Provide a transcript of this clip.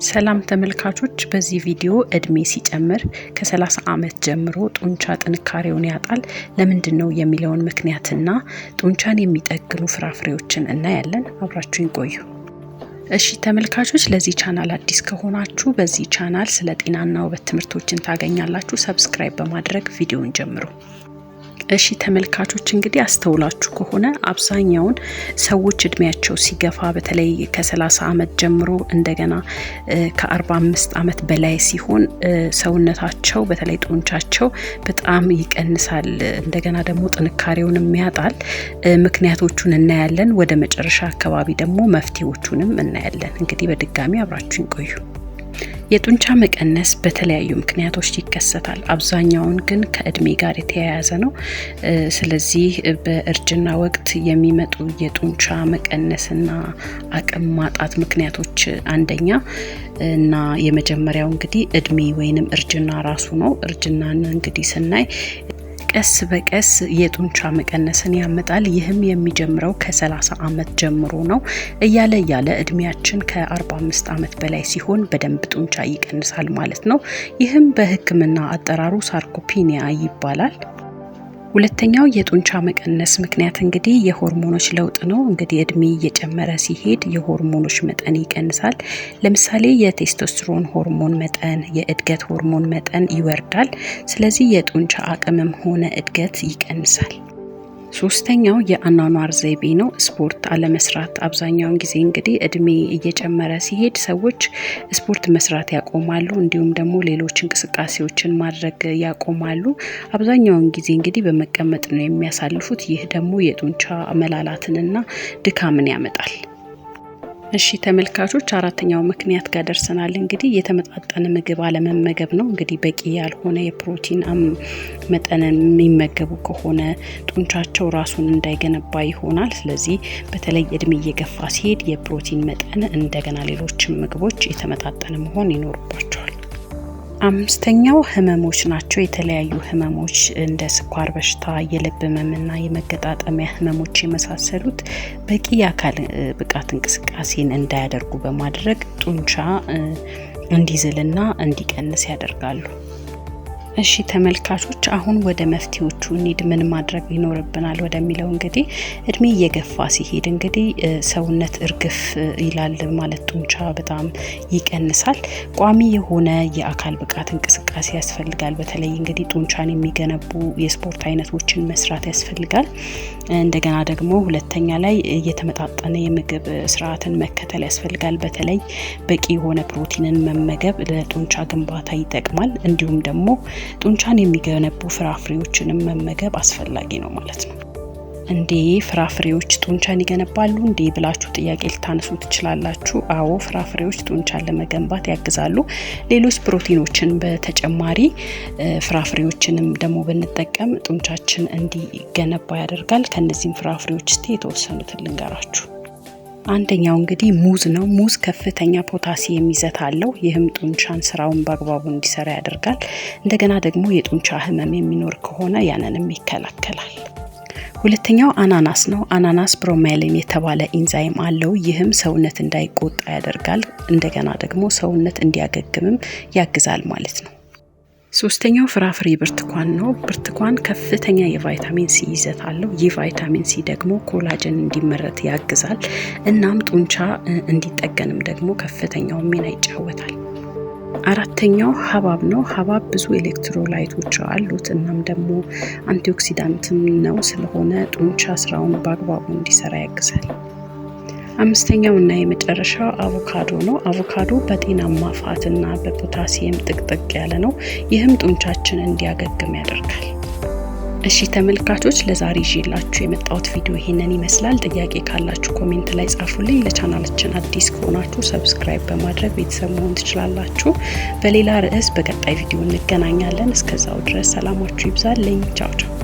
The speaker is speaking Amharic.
ሰላም ተመልካቾች በዚህ ቪዲዮ እድሜ ሲጨምር ከ30 ዓመት ጀምሮ ጡንቻ ጥንካሬውን ያጣል ለምንድነው የሚለውን ምክንያትና ጡንቻን የሚጠግኑ ፍራፍሬዎችን እናያለን። አብራችሁን ቆዩ። እሺ ተመልካቾች ለዚህ ቻናል አዲስ ከሆናችሁ በዚህ ቻናል ስለ ጤናና ውበት ትምህርቶችን ታገኛላችሁ። ሰብስክራይብ በማድረግ ቪዲዮውን ጀምሩ። እሺ ተመልካቾች እንግዲህ አስተውላችሁ ከሆነ አብዛኛውን ሰዎች እድሜያቸው ሲገፋ በተለይ ከ30 ዓመት ጀምሮ እንደገና ከ45 ዓመት በላይ ሲሆን ሰውነታቸው በተለይ ጡንቻቸው በጣም ይቀንሳል፣ እንደገና ደግሞ ጥንካሬውንም ያጣል። ምክንያቶቹን እናያለን። ወደ መጨረሻ አካባቢ ደግሞ መፍትሄዎቹንም እናያለን። እንግዲህ በድጋሚ አብራችሁን ቆዩ። የጡንቻ መቀነስ በተለያዩ ምክንያቶች ይከሰታል። አብዛኛውን ግን ከእድሜ ጋር የተያያዘ ነው። ስለዚህ በእርጅና ወቅት የሚመጡ የጡንቻ መቀነስና አቅም ማጣት ምክንያቶች አንደኛ እና የመጀመሪያው እንግዲህ እድሜ ወይንም እርጅና ራሱ ነው። እርጅናን እንግዲህ ስናይ ቀስ በቀስ የጡንቻ መቀነስን ያመጣል። ይህም የሚጀምረው ከ30 ዓመት ጀምሮ ነው። እያለ እድሜያችን ከ45 ዓመት በላይ ሲሆን በደንብ ጡንቻ ይቀንሳል ማለት ነው። ይህም በሕክምና አጠራሩ ሳርኮፒኒያ ይባላል። ሁለተኛው የጡንቻ መቀነስ ምክንያት እንግዲህ የሆርሞኖች ለውጥ ነው። እንግዲህ እድሜ እየጨመረ ሲሄድ የሆርሞኖች መጠን ይቀንሳል። ለምሳሌ የቴስቶስትሮን ሆርሞን መጠን፣ የእድገት ሆርሞን መጠን ይወርዳል። ስለዚህ የጡንቻ አቅምም ሆነ እድገት ይቀንሳል። ሶስተኛው የአኗኗር ዘይቤ ነው። ስፖርት አለመስራት። አብዛኛውን ጊዜ እንግዲህ እድሜ እየጨመረ ሲሄድ ሰዎች ስፖርት መስራት ያቆማሉ፣ እንዲሁም ደግሞ ሌሎች እንቅስቃሴዎችን ማድረግ ያቆማሉ። አብዛኛውን ጊዜ እንግዲህ በመቀመጥ ነው የሚያሳልፉት። ይህ ደግሞ የጡንቻ መላላትንና ድካምን ያመጣል። እሺ ተመልካቾች አራተኛው ምክንያት ጋር ደርሰናል። እንግዲህ የተመጣጠነ ምግብ አለመመገብ ነው። እንግዲህ በቂ ያልሆነ የፕሮቲን መጠንን የሚመገቡ ከሆነ ጡንቻቸው ራሱን እንዳይገነባ ይሆናል። ስለዚህ በተለይ እድሜ እየገፋ ሲሄድ የፕሮቲን መጠን እንደገና ሌሎችም ምግቦች የተመጣጠነ መሆን ይኖርባቸዋል። አምስተኛው ህመሞች ናቸው። የተለያዩ ህመሞች እንደ ስኳር በሽታ፣ የልብ ህመምና የመገጣጠሚያ ህመሞች የመሳሰሉት በቂ የአካል ብቃት እንቅስቃሴን እንዳያደርጉ በማድረግ ጡንቻ እንዲዝልና እንዲቀንስ ያደርጋሉ። እሺ ተመልካቾች አሁን ወደ መፍትሄዎቹ እንሂድ። ምን ማድረግ ይኖርብናል ወደሚለው እንግዲህ እድሜ እየገፋ ሲሄድ እንግዲህ ሰውነት እርግፍ ይላል ማለት ጡንቻ በጣም ይቀንሳል። ቋሚ የሆነ የአካል ብቃት እንቅስቃሴ ያስፈልጋል። በተለይ እንግዲህ ጡንቻን የሚገነቡ የስፖርት አይነቶችን መስራት ያስፈልጋል። እንደገና ደግሞ ሁለተኛ ላይ የተመጣጠነ የምግብ ስርዓትን መከተል ያስፈልጋል። በተለይ በቂ የሆነ ፕሮቲንን መመገብ ለጡንቻ ግንባታ ይጠቅማል። እንዲሁም ደግሞ ጡንቻን የሚገነቡ ፍራፍሬዎችንም መመገብ አስፈላጊ ነው ማለት ነው። እንዴ ፍራፍሬዎች ጡንቻን ይገነባሉ እንዴ ብላችሁ ጥያቄ ልታነሱ ትችላላችሁ። አዎ ፍራፍሬዎች ጡንቻን ለመገንባት ያግዛሉ። ሌሎች ፕሮቲኖችን በተጨማሪ ፍራፍሬዎችንም ደግሞ ብንጠቀም ጡንቻችን እንዲገነባ ያደርጋል። ከነዚህም ፍራፍሬዎች እስቲ የተወሰኑትን ልንገራችሁ። አንደኛው እንግዲህ ሙዝ ነው። ሙዝ ከፍተኛ ፖታሲየም ይዘት አለው። ይህም ጡንቻን ስራውን በአግባቡ እንዲሰራ ያደርጋል። እንደገና ደግሞ የጡንቻ ህመም የሚኖር ከሆነ ያንንም ይከላከላል። ሁለተኛው አናናስ ነው። አናናስ ብሮሜሊን የተባለ ኢንዛይም አለው። ይህም ሰውነት እንዳይቆጣ ያደርጋል። እንደገና ደግሞ ሰውነት እንዲያገግምም ያግዛል ማለት ነው። ሶስተኛው ፍራፍሬ ብርቱካን ነው። ብርቱካን ከፍተኛ የቫይታሚን ሲ ይዘት አለው። ይህ ቫይታሚን ሲ ደግሞ ኮላጅን እንዲመረት ያግዛል። እናም ጡንቻ እንዲጠገንም ደግሞ ከፍተኛው ሚና ይጫወታል። አራተኛው ሀባብ ነው። ሀባብ ብዙ ኤሌክትሮላይቶች አሉት። እናም ደግሞ አንቲኦክሲዳንትም ነው። ስለሆነ ጡንቻ ስራውን በአግባቡ እንዲሰራ ያግዛል። አምስተኛው እና የመጨረሻው አቮካዶ ነው። አቮካዶ በጤናማ ፋትና በፖታሲየም ጥቅጥቅ ያለ ነው። ይህም ጡንቻችን እንዲያገግም ያደርጋል። እሺ ተመልካቾች ለዛሬ ይዤላችሁ የመጣሁት ቪዲዮ ይሄንን ይመስላል። ጥያቄ ካላችሁ ኮሜንት ላይ ጻፉልኝ። ለቻናላችን አዲስ ከሆናችሁ ሰብስክራይብ በማድረግ ቤተሰብ መሆን ትችላላችሁ። በሌላ ርዕስ በቀጣይ ቪዲዮ እንገናኛለን። እስከዛው ድረስ ሰላማችሁ ይብዛልኝ። ቻው ቻው።